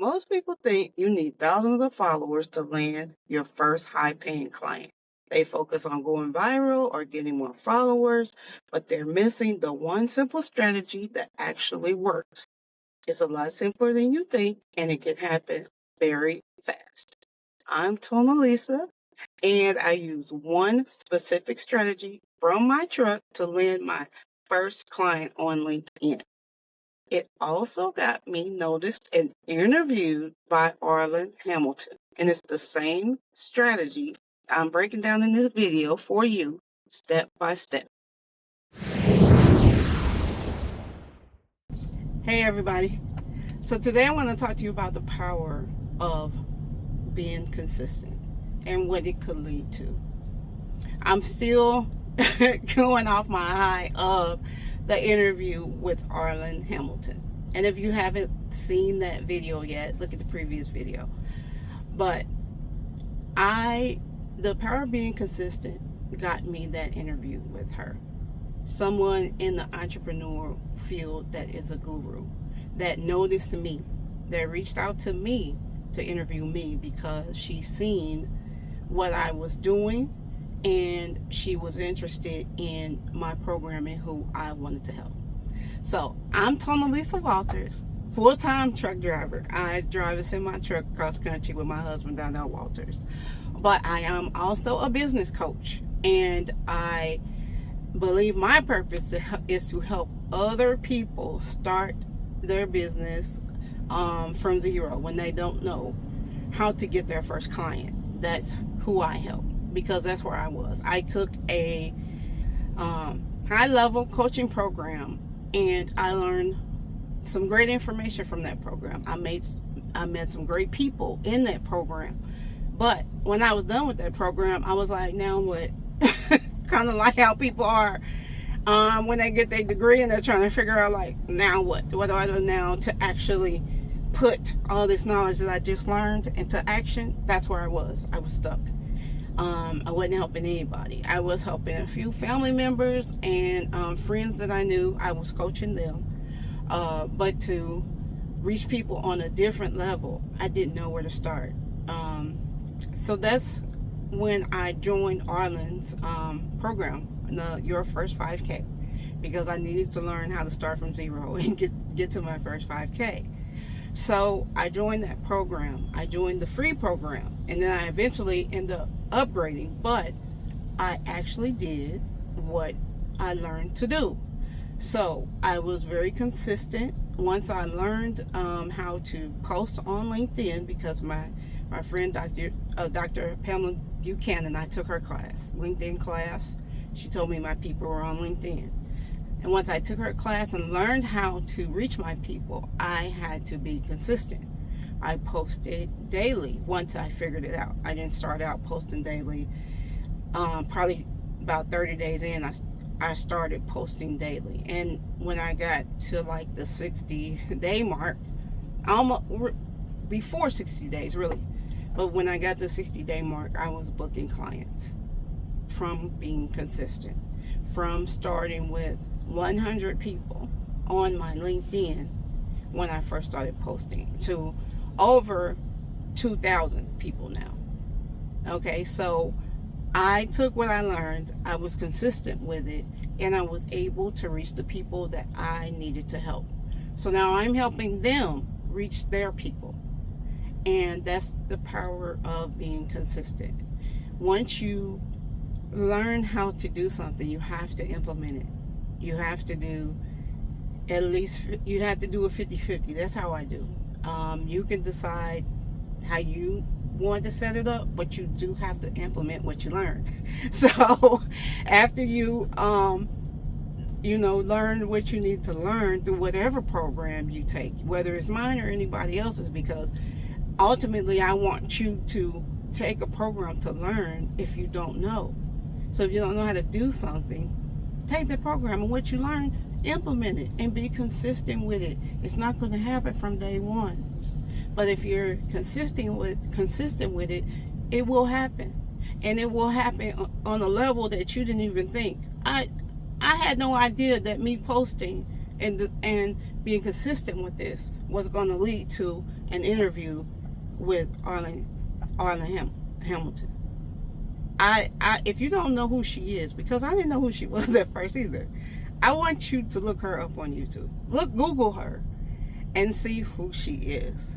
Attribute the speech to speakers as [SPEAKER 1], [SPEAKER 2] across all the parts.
[SPEAKER 1] Most people think you need thousands of followers to land your first high-paying client. They focus on going viral or getting more followers, but they're missing the one simple strategy that actually works. It's a lot simpler than you think, and it can happen very fast. I'm Tona Lisa, and I use one specific strategy from my truck to land my first client on LinkedIn. It also got me noticed and interviewed by Arlan Hamilton. And it's the same strategy I'm breaking down in this video for you, step by step. Hey everybody. So today I want to talk to you about the power of being consistent and what it could lead to. I'm still going off my high of the interview with Arlan Hamilton. And if you haven't seen that video yet, look at the previous video. But the power of being consistent got me that interview with her. Someone in the entrepreneurial field that is a guru, that noticed me, that reached out to me to interview me because she's seen what I was doing and she was interested in my program and who I wanted to help. So I'm Tona Lisa Walters, full-time truck driver. I drive a semi-truck cross country with my husband down at Walters. But I am also a business coach, and I believe my purpose is to help other people start their business from zero when they don't know how to get their first client. That's who I help, because that's where I was. I took a high-level coaching program, and I learned some great information from that program. I met some great people in that program. But when I was done with that program, I was like, now what? Kind of like how people are when they get their degree and they're trying to figure out, like, now what? What do I do now to actually put all this knowledge that I just learned into action? That's where I was. I was stuck. I wasn't helping anybody. I was helping a few family members and friends that I knew. I was coaching them. But to reach people on a different level, I didn't know where to start. So that's when I joined Arlan's program, Your First 5K, because I needed to learn how to start from zero and get to my first 5K. So I joined that program. I joined the free program, and then I eventually ended up upgrading, but I actually did what I learned to do. So I was very consistent. Once I learned how to post on LinkedIn, because my friend Dr. Pamela Buchanan, I took her class, LinkedIn class. She told me my people were on LinkedIn. And once I took her class and learned how to reach my people, I had to be consistent. I posted daily once I figured it out. I didn't start out posting daily. Probably about 30 days in, I started posting daily. And when I got to like the 60-day mark, almost before 60 days really, but when I got the 60-day mark, I was booking clients from being consistent, from starting with 100 people on my LinkedIn when I first started posting to over 2,000 people now. Okay, so I took what I learned, I was consistent with it, and I was able to reach the people that I needed to help. So now I'm helping them reach their people. And that's the power of being consistent. Once you learn how to do something, you have to implement it. You have to do at least, you have to do a 50-50. That's how I do. You can decide how you want to set it up, but you do have to implement what you learned. So after you learn what you need to learn through whatever program you take, whether it's mine or anybody else's, because ultimately I want you to take a program to learn if you don't know. So if you don't know how to do something, take the program and what you learn, implement it and be consistent with it. It's not going to happen from day one. But if you're consistent with it, it will happen. And it will happen on a level that you didn't even think. I had no idea that me posting And being consistent with this was going to lead to an interview with Arlan Hamilton. I if you don't know who she is, because I didn't know who she was at first either, I want you to look her up on YouTube. Google her and see who she is.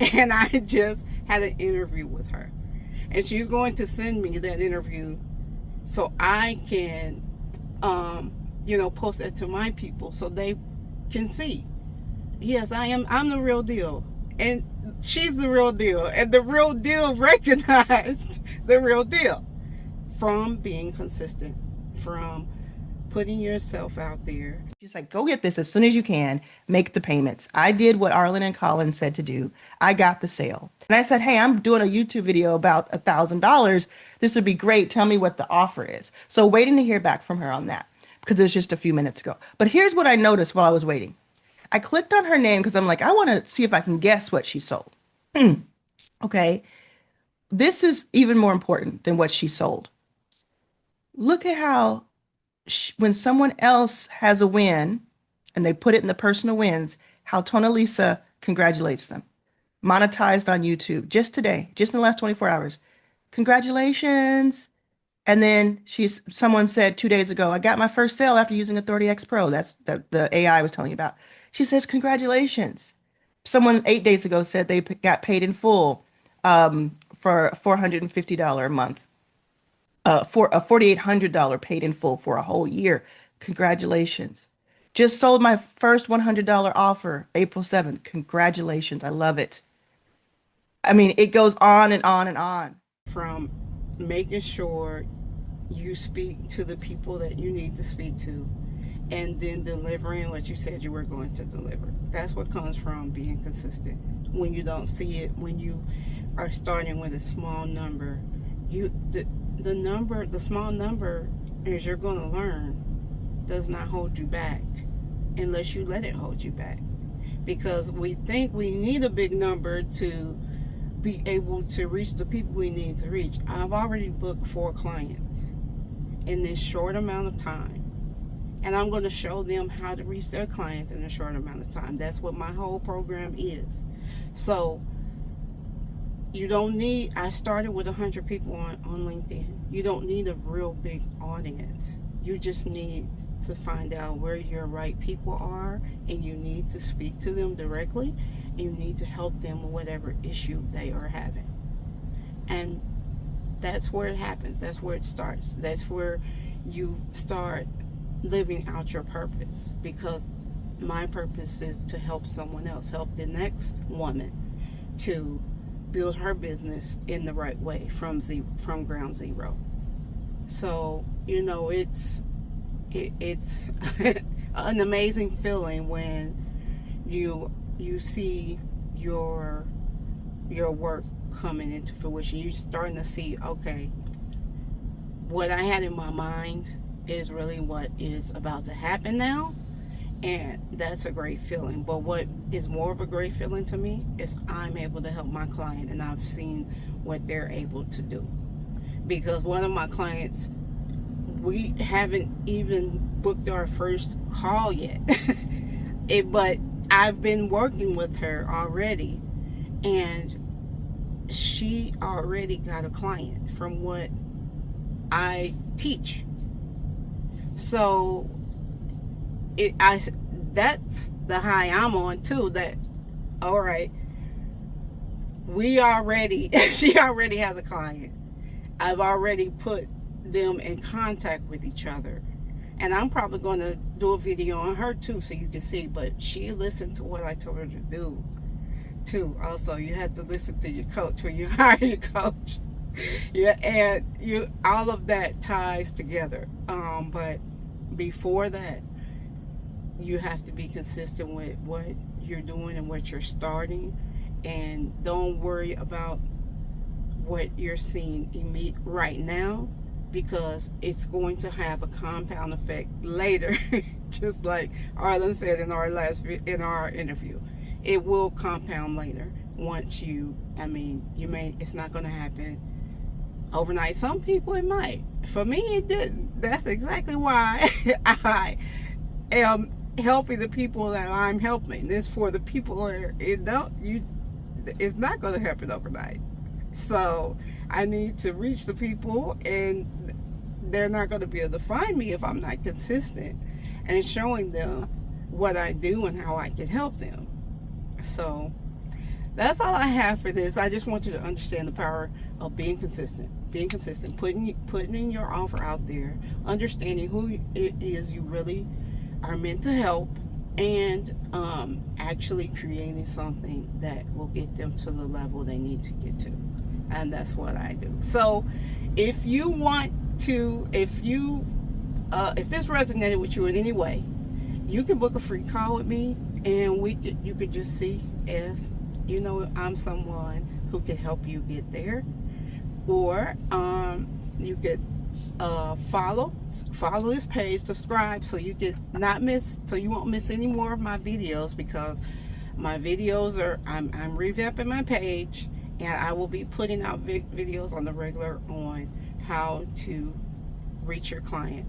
[SPEAKER 1] And I just had an interview with her, and she's going to send me that interview so I can post it to my people so they can see, yes, I'm the real deal, and she's the real deal, and the real deal recognized the real deal from being consistent, from putting yourself out there.
[SPEAKER 2] She's like, go get this as soon as you can, make the payments. I did what Arlan and Colin said to do. I got the sale. And I said, hey, I'm doing a YouTube video about $1,000. This would be great. Tell me what the offer is. So waiting to hear back from her on that, because it was just a few minutes ago. But here's what I noticed while I was waiting. I clicked on her name because I'm like, I want to see if I can guess what she sold. Okay. This is even more important than what she sold. Look at how when someone else has a win and they put it in the personal wins, how Tonalisa congratulates them. Monetized on YouTube just today, just in the last 24 hours. Congratulations. And then someone said 2 days ago, I got my first sale after using Authority X Pro. That's the AI I was telling you about. She says, congratulations. Someone 8 days ago said they got paid in full for $450 a month. For a $4,800 paid in full for a whole year. Congratulations. Just sold my first $100 offer April 7th. Congratulations. I love it. I mean, it goes on and on and on.
[SPEAKER 1] From making sure you speak to the people that you need to speak to, and then delivering what you said you were going to deliver. That's what comes from being consistent. When you don't see it, when you are starting with a small number, the small number, as you're going to learn, does not hold you back unless you let it hold you back. Because we think we need a big number to be able to reach the people we need to reach. I've already booked 4 clients in this short amount of time, and I'm going to show them how to reach their clients in a short amount of time. That's what my whole program is. So you don't need, I started with 100 people on LinkedIn. You don't need a real big audience. You just need to find out where your right people are, and you need to speak to them directly, and you need to help them with whatever issue they are having. And that's where it happens. That's where it starts. That's where you start living out your purpose, because my purpose is to help someone else, help the next woman to build her business in the right way from ground zero. So, it's an amazing feeling when you see your work coming into fruition. You're starting to see, okay, what I had in my mind is really what is about to happen now. And that's a great feeling. But what is more of a great feeling to me is I'm able to help my client, and I've seen what they're able to do. Because one of my clients, we haven't even booked our first call yet. But I've been working with her already, and she already got a client from what I teach. So that's the high I'm on too, that all right, she already has a client. I've already put them in contact with each other, and I'm probably going to do a video on her too so you can see. But she listened to what I told her to do too. Also, you have to listen to your coach when you hire your coach. Yeah, and all of that ties together. But before that, you have to be consistent with what you're doing and what you're starting, and don't worry about what you're seeing right now, because it's going to have a compound effect later. Just like Arlan said in our interview, it will compound later. Once it's not going to happen overnight. Some people it might. For me, it didn't. That's exactly why I am helping the people that I'm helping. It's for the people where it's not going to happen overnight. So I need to reach the people, and they're not going to be able to find me if I'm not consistent and showing them what I do and how I can help them. So that's all I have for this. I just want you to understand the power of being consistent, putting in your offer out there, understanding who it is you really are meant to help, and actually creating something that will get them to the level they need to get to. And that's what I do. So if you want to, if this resonated with you in any way, you can book a free call with me, and you could just see if I'm someone who can help you get there, or you could follow this page, subscribe, so you won't miss any more of my videos, because my videos I'm revamping my page, and I will be putting out videos on the regular on how to reach your client.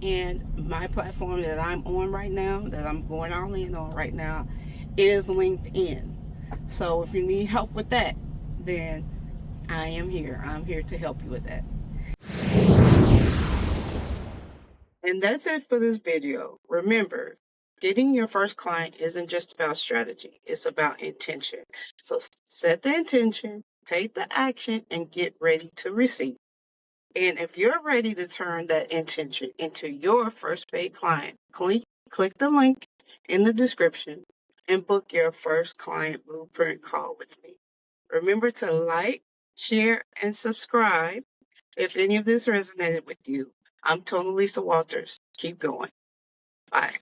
[SPEAKER 1] And my platform that I'm on right now, that I'm going all in on right now, is LinkedIn. So if you need help with that, then I am here. I'm here to help you with that. And that's it for this video. Remember, getting your first client isn't just about strategy. It's about intention. So set the intention, take the action, and get ready to receive. And if you're ready to turn that intention into your first paid client, click the link in the description and book your first client blueprint call with me. Remember to like, share, and subscribe if any of this resonated with you. I'm Tony Lisa Walters. Keep going. Bye.